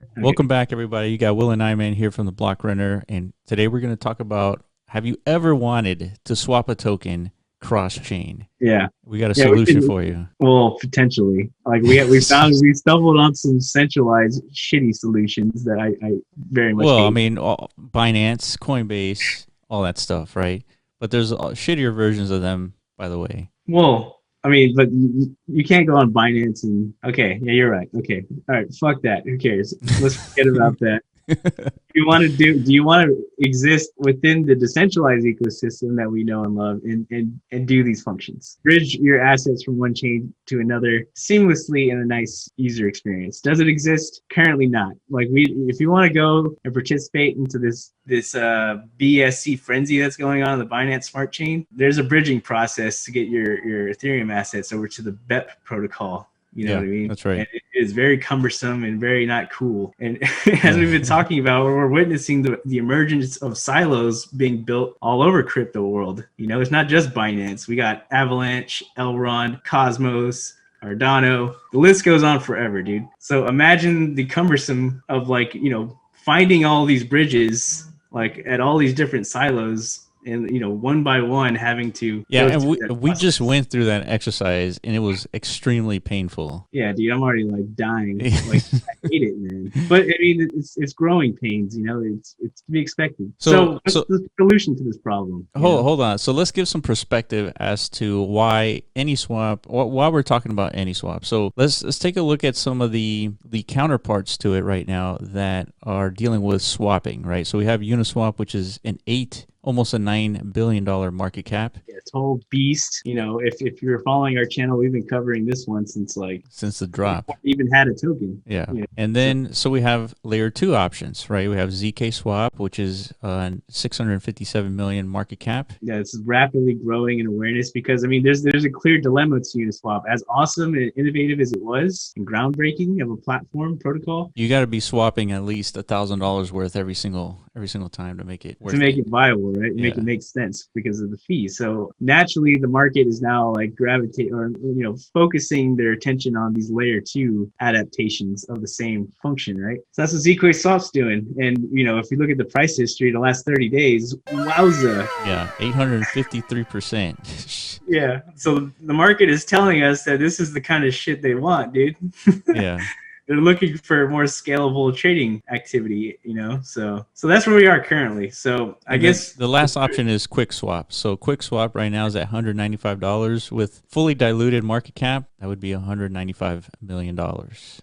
Okay. Welcome back, everybody. You got Will and I, man, here from the Block Runner, and today we're going to talk about: have you ever wanted to swap a token cross chain? Yeah. We got a Yeah. We solution can. for you. Well, potentially. Like we stumbled on some centralized shitty solutions that I very much Well, I hate. mean, Binance, Coinbase, all that stuff, right? But there's shittier versions of them, by the way. Well, I mean, but you can't go on Binance and okay. Yeah, you're right. Okay. All right. Fuck that. Who cares? Let's forget about that. Do you want to exist within the decentralized ecosystem that we know and love and do these functions, bridge your assets from one chain to another seamlessly in a nice user experience? Does it exist? Currently not. Like, we if you want to go and participate into this BSC frenzy that's going on the Binance Smart Chain, there's a bridging process to get your Ethereum assets over to the BEP protocol. You know Yeah, what I mean? that's right. And it is very cumbersome and very not cool. And as we've been talking about, we're witnessing the emergence of silos being built all over crypto world. You know, it's not just Binance. We got Avalanche, Elrond, Cosmos, Cardano. The list goes on forever, dude. So imagine the cumbersome of, like, finding all these bridges, like at all these different silos, and one by one having to Yeah, go and through we that we just process. went through that exercise, and it was extremely painful. Yeah, dude, I'm already like dying. Like, I hate it, man. But I mean, it's growing pains. It's to be expected. so, So what's so the solution to this problem? hold on. So let's give some perspective as to why Anyswap, why we're talking about Anyswap. So let's take a look at some of the counterparts to it right now that are dealing with swapping, right? So we have Uniswap, which is almost a $9 billion market cap Yeah, total beast. If you're following our channel, we've been covering this one since, like, since the drop. before we even had a token. Yeah. Yeah. And So then, so we have layer two options, right? We have ZK Swap, which is 657 million market cap. yeah, it's rapidly growing in awareness because, I mean, there's a clear dilemma to Uniswap. As awesome and innovative as it was and groundbreaking of a platform protocol, You got to be swapping at least $1,000 worth every single time to make it to worth make it. it viable, right? Make it Yeah. make sense because of the fee. So naturally, the market is now, like, gravitate or focusing their attention on these layer two adaptations of the same function, right? So that's what ZK Swap's doing. And if you look at the price history, the last 30 days, wowza. Yeah, 853%. Yeah. So the market is telling us that this is the kind of shit they want, dude. Yeah. They're looking for more scalable trading activity, so that's where we are currently. So I And then guess, the last option is Quick Swap. So Quick Swap right now is at $195 with fully diluted market cap. That would be $195 million.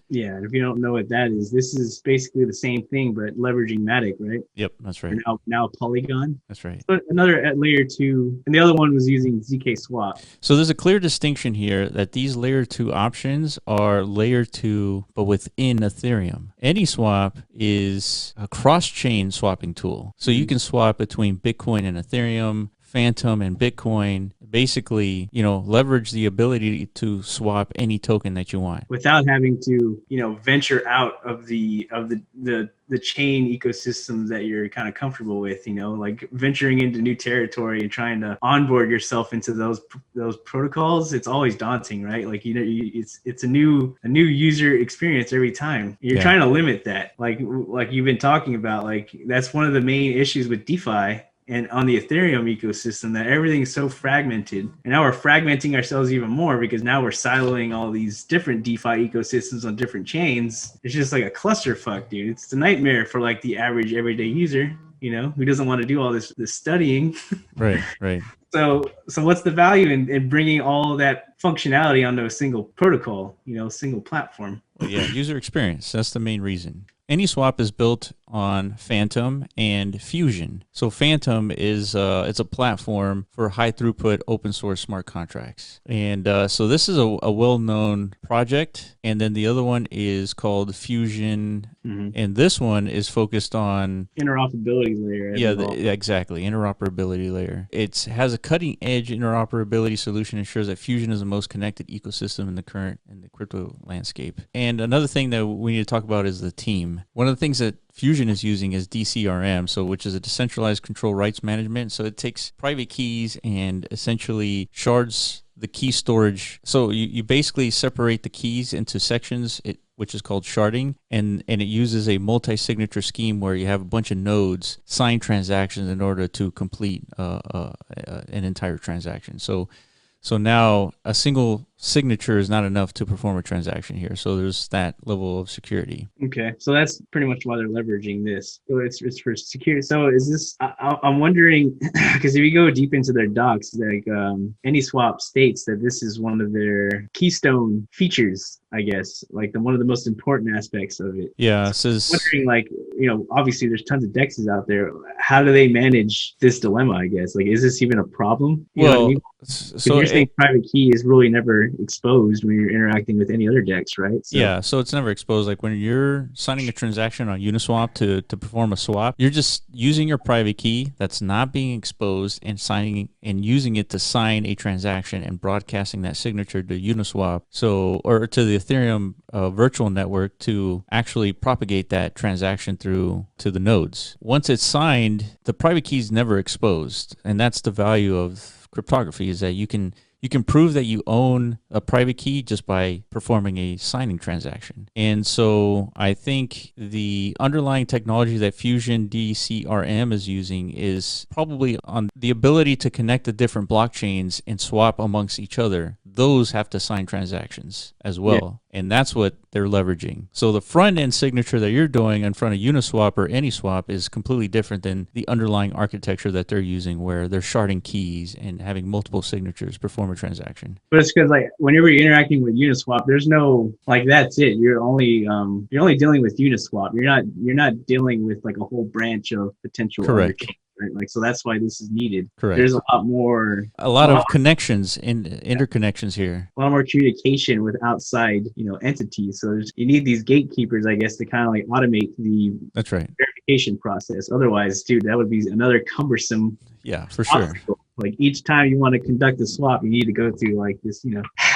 yeah, if you don't know what that is, this is basically the same thing but leveraging Matic, right? Yep, that's Or right. now Polygon. That's right. But another at layer two, and the other one was using ZK Swap. So there's a clear distinction here that these layer two options are layer two, but within Ethereum. Anyswap is a cross-chain swapping tool. So you can swap between Bitcoin and Ethereum, Phantom and Bitcoin, basically, leverage the ability to swap any token that you want. Without having to, venture out of the chain ecosystems that you're kind of comfortable with, like venturing into new territory and trying to onboard yourself into those protocols. It's always daunting, right? Like, it's a new user experience every time. You're Yeah. trying to limit that, like you've been talking about. Like, that's one of the main issues with DeFi and on the Ethereum ecosystem, that everything is so fragmented. And now we're fragmenting ourselves even more because now we're siloing all these different DeFi ecosystems on different chains. It's just like a clusterfuck, dude. It's a nightmare for, like, the average everyday user, who doesn't want to do all this studying. Right, right. So what's the value in bringing all that functionality onto a single protocol, single platform? Well, yeah, user experience. That's the main reason. Anyswap is built on Phantom and Fusion. So Phantom is it's a platform for high throughput open source smart contracts. And so this is a well-known project. And then the other one is called Fusion. And this one is focused on Interoperability layer. yeah, exactly. Interoperability layer. It has a cutting edge interoperability solution, ensures that Fusion is the most connected ecosystem in the crypto landscape. And another thing that we need to talk about is the team. One of the things that Fusion is using is DCRM, which is a decentralized control rights management. So it takes private keys and essentially shards the key storage. So you basically separate the keys into sections. which is called sharding, and it uses a multi-signature scheme where you have a bunch of nodes sign transactions in order to complete an entire transaction. So now a single signature is not enough to perform a transaction here. So there's that level of security. Okay, so that's pretty much why they're leveraging this. So it's for security. So is this? I'm wondering because if you go deep into their docs, like Anyswap states that this is one of their keystone features, I guess, like one of the most important aspects of it. Yeah, so I'm wondering, like, obviously there's tons of DEXs out there. How do they manage this dilemma? I guess, like, is this even a problem? You know what I mean? So you're saying private key is really never exposed when you're interacting with any other DEX, right? So, yeah, so it's never exposed. Like when you're signing a transaction on Uniswap to perform a swap, you're just using your private key that's not being exposed and signing and using it to sign a transaction and broadcasting that signature to Uniswap, or to the Ethereum virtual network to actually propagate that transaction through to the nodes. Once it's signed, the private key is never exposed, and that's the value of cryptography, is that you can prove that you own a private key just by performing a signing transaction. And so I think the underlying technology that Fusion DCRM is using is probably on the ability to connect the different blockchains and swap amongst each other. Those have to sign transactions as well. Yeah. And that's what they're leveraging. So the front end signature that you're doing in front of Uniswap or Anyswap is completely different than the underlying architecture that they're using, where they're sharding keys and having multiple signatures perform a transaction. But it's because, like, whenever you're interacting with Uniswap, there's no, like, that's it. You're only dealing with Uniswap. You're not dealing with like a whole branch of potential. Correct. Right? Like, so that's why this is needed. Correct. There's a lot of connections and interconnections here. A lot more communication with outside, entities. So you need these gatekeepers, I guess, to kind of like automate the that's right verification process. Otherwise, dude, that would be another cumbersome. Yeah, for sure. Like each time you want to conduct a swap, you need to go through like this,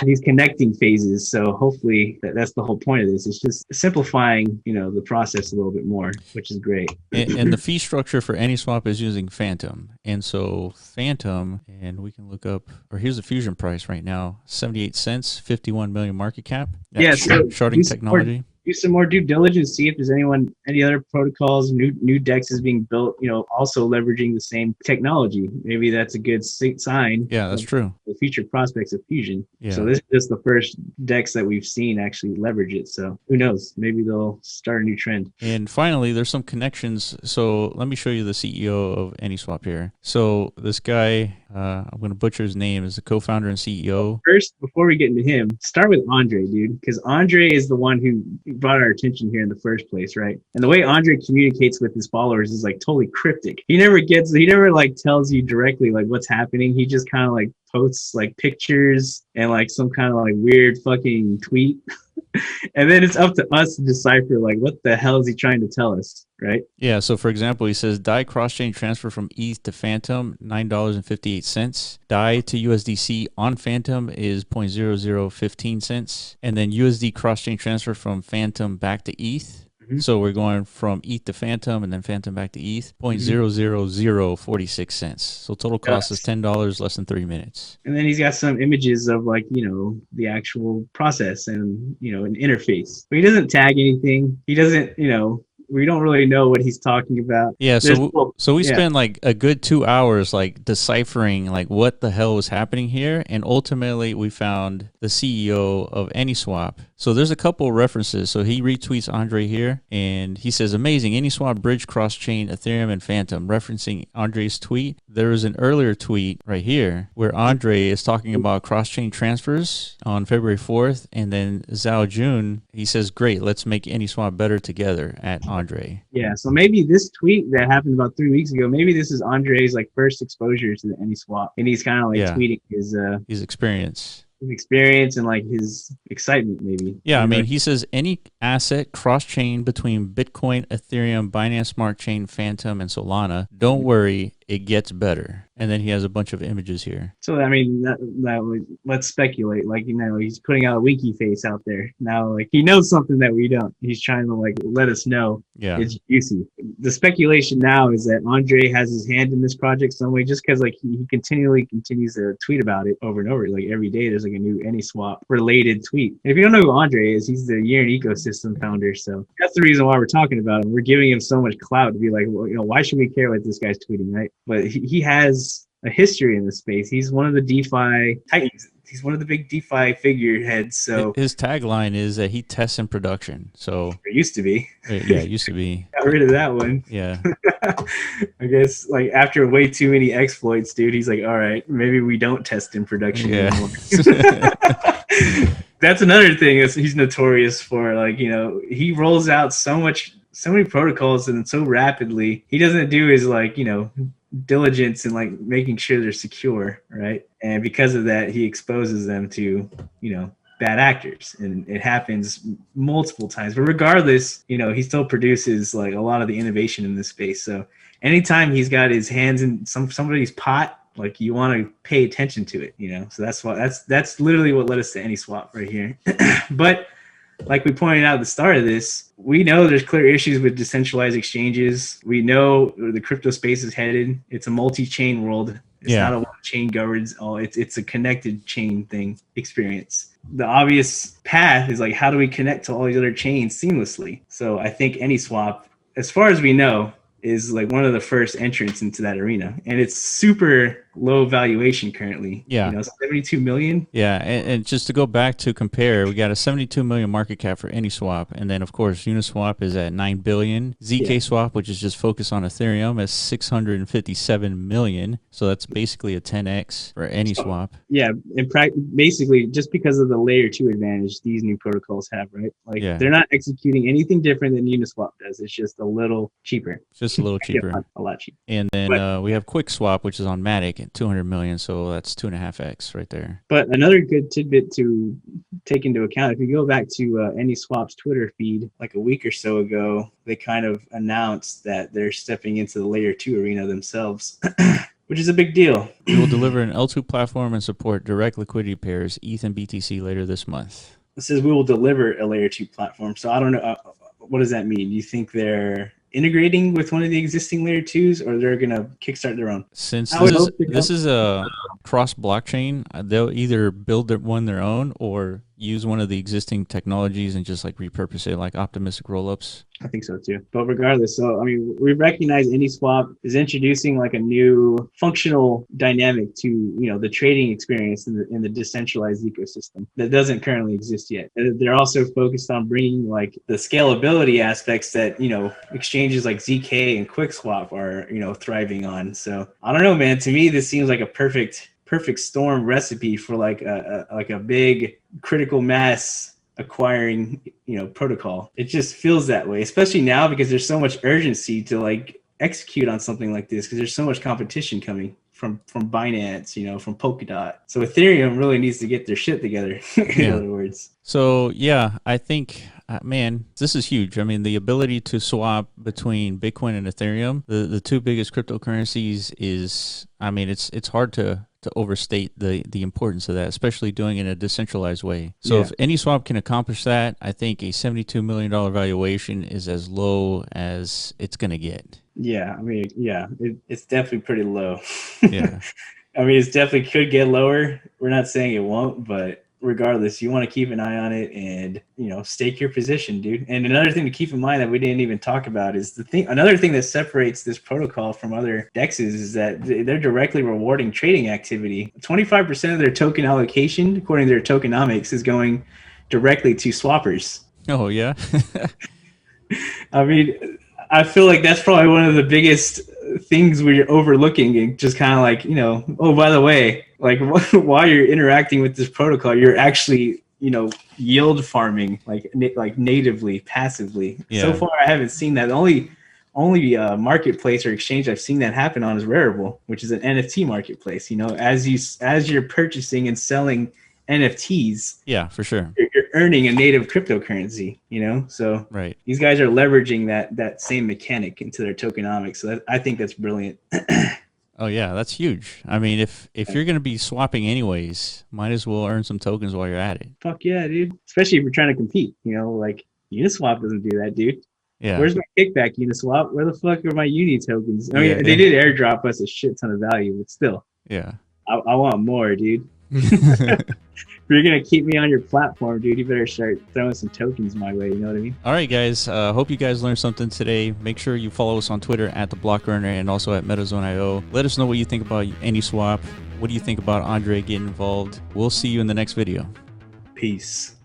these connecting phases. So hopefully that's the whole point of this. It's just simplifying, the process a little bit more, which is great. And the fee structure for Anyswap is using Phantom. And so Phantom, and we can look up, or here's the Fusion price right now, 78 cents, 51 million market cap. Sharding technology. Do some more due diligence, see if there's any other protocols, new DEX is being built, also leveraging the same technology. Maybe that's a good sign. Yeah, that's true. The future prospects of Fusion. Yeah. So this is just the first DEX that we've seen actually leverage it. So who knows? Maybe they'll start a new trend. And finally, there's some connections. So let me show you the CEO of Anyswap here. So this guy, I'm going to butcher his name, is the co-founder and CEO. First, before we get into him, start with Andre, dude, because Andre is the one who brought our attention here in the first place, right? And the way Andre communicates with his followers is like totally cryptic. He never like tells you directly like what's happening. He just kind of like posts like pictures and like some kind of like weird fucking tweet. And then it's up to us to decipher like what the hell is he trying to tell us, right? Yeah, so for example, he says DAI cross-chain transfer from ETH to Phantom, $9.58. DAI to USDC on Phantom is 0.0015 cents. And then USD cross-chain transfer from Phantom back to ETH. So we're going from ETH to Phantom and then Phantom back to ETH, 0.00046 cents. So total cost is $10, less than 3 minutes. And then he's got some images of like, the actual process and, an interface. But he doesn't tag anything. He doesn't, we don't really know what he's talking about. Yeah, so we spent like a good 2 hours like deciphering like what the hell was happening here, and ultimately we found the CEO of Anyswap. So there's a couple references. So he retweets Andre here, and he says, amazing, Anyswap bridge cross-chain Ethereum and Phantom, referencing Andre's tweet. There was an earlier tweet right here where Andre is talking about cross-chain transfers on February 4th, and then Zhao Jun, he says, great, let's make Anyswap better together at Andre. Yeah, so maybe this tweet that happened about 3 weeks ago, maybe this is Andre's like first exposure to the Anyswap, and he's kind of like tweeting his experience. His experience and like his excitement, maybe. Yeah, I mean, he says any asset cross-chain between Bitcoin, Ethereum, Binance Smart Chain, Phantom, and Solana, don't worry, it gets better. And then he has a bunch of images here. So I mean, let's speculate. Like, he's putting out a winky face out there now. Like, he knows something that we don't. He's trying to like let us know. Yeah. It's juicy. The speculation now is that Andre has his hand in this project some way, just because like he continues to tweet about it over and over. Like every day, there's like a new Anyswap related tweet. And if you don't know who Andre is, he's the Yearn ecosystem founder. So that's the reason why we're talking about him. We're giving him so much clout to be like, well, why should we care what this guy's tweeting, right? But he has a history in this space. He's one of the DeFi titans. He's one of the big DeFi figureheads. So his tagline is that he tests in production. So it used to be. Yeah, it used to be. Got rid of that one. Yeah. I guess like after way too many exploits, dude, he's like, all right, maybe we don't test in production anymore. That's another thing is he's notorious for. Like, he rolls out so many protocols and so rapidly. He doesn't do his like, diligence and like making sure they're secure, right? And because of that, he exposes them to, bad actors, and it happens multiple times. But regardless, he still produces like a lot of the innovation in this space. So anytime he's got his hands in somebody's pot, like you want to pay attention to it, So that's literally what led us to Anyswap right here. But like we pointed out at the start of this, we know there's clear issues with decentralized exchanges. We know where the crypto space is headed. It's a multi-chain world. It's not a one-chain governs all. It's a connected chain experience. The obvious path is like, how do we connect to all these other chains seamlessly? So I think Anyswap, as far as we know, is like one of the first entrants into that arena, and it's super low valuation currently. 72 million. Yeah, and just to go back to compare, we got a 72 million market cap for Anyswap, and then of course Uniswap is at 9 billion. ZK which is just focused on Ethereum, is 657 million. So that's basically a 10x for Anyswap. And basically just because of the layer 2 advantage these new protocols have, right? Like they're not executing anything different than Uniswap does. It's just a little cheaper. Just a little cheaper. A lot cheaper. And then we have QuickSwap, which is on Matic at 200 million. So that's 2.5x right there. But another good tidbit to take into account, if you go back to Anyswap's Twitter feed like a week or so ago, they kind of announced that they're stepping into the layer 2 arena themselves, which is a big deal. We will deliver an L2 platform and support direct liquidity pairs, ETH and BTC, later this month. It says we will deliver a layer 2 platform. So I don't know. What does that mean? Do you think they're integrating with one of the existing layer 2s, or they're going to kickstart their own? Since this is a cross blockchain, they'll either build one their own or use one of the existing technologies and just like repurpose it, like optimistic rollups. I think so too. But regardless, so I mean, we recognize Anyswap is introducing like a new functional dynamic to the trading experience in the decentralized ecosystem that doesn't currently exist yet. They're also focused on bringing like the scalability aspects that exchanges like ZK and QuickSwap are thriving on. So I don't know, man. To me, this seems like a perfect storm recipe for like a big critical mass acquiring protocol. It just feels that way, especially now because there's so much urgency to like execute on something like this, because there's so much competition coming from Binance, from Polkadot. So Ethereum really needs to get their shit together, in other words. So yeah, I think, man, this is huge. I mean, the ability to swap between Bitcoin and Ethereum, the two biggest cryptocurrencies, is, I mean, it's hard to overstate the importance of that, especially doing it in a decentralized way. So if Anyswap can accomplish that, I think a $72 million valuation is as low as it's going to get. Yeah, I mean, it's definitely pretty low. Yeah. I mean, it definitely could get lower. We're not saying it won't, but regardless, you want to keep an eye on it and stake your position, dude. And another thing to keep in mind that we didn't even talk about is another thing that separates this protocol from other DEXs is that they're directly rewarding trading activity. 25% of their token allocation, according to their tokenomics, is going directly to swappers. Oh yeah. I mean, I feel like that's probably one of the biggest things we're overlooking, and just kind of like, oh, by the way, like while you're interacting with this protocol, you're actually, yield farming, like natively, passively. Yeah. So far, I haven't seen that. The only marketplace or exchange I've seen that happen on is Rarible, which is an NFT marketplace. As you're purchasing and selling NFTs, yeah, for sure, you're earning a native cryptocurrency. So right, these guys are leveraging that same mechanic into their tokenomics. So I think that's brilliant. Oh yeah, that's huge. I mean, if you're gonna be swapping anyways, might as well earn some tokens while you're at it. Fuck yeah, dude. Especially if you're trying to compete. You know, like Uniswap doesn't do that, dude. Yeah, Where's my kickback, Uniswap? Where the fuck are my Uni tokens? I yeah, mean, they did airdrop us a shit ton of value, but still, yeah. I want more, dude. If you're gonna keep me on your platform, dude, you better start throwing some tokens my way. You know what I mean? All right, guys. Hope you guys learned something today. Make sure you follow us on Twitter at the Block Runner and also at MetaZone.io. Let us know what you think about Anyswap. What do you think about Andre getting involved? We'll see you in the next video. Peace.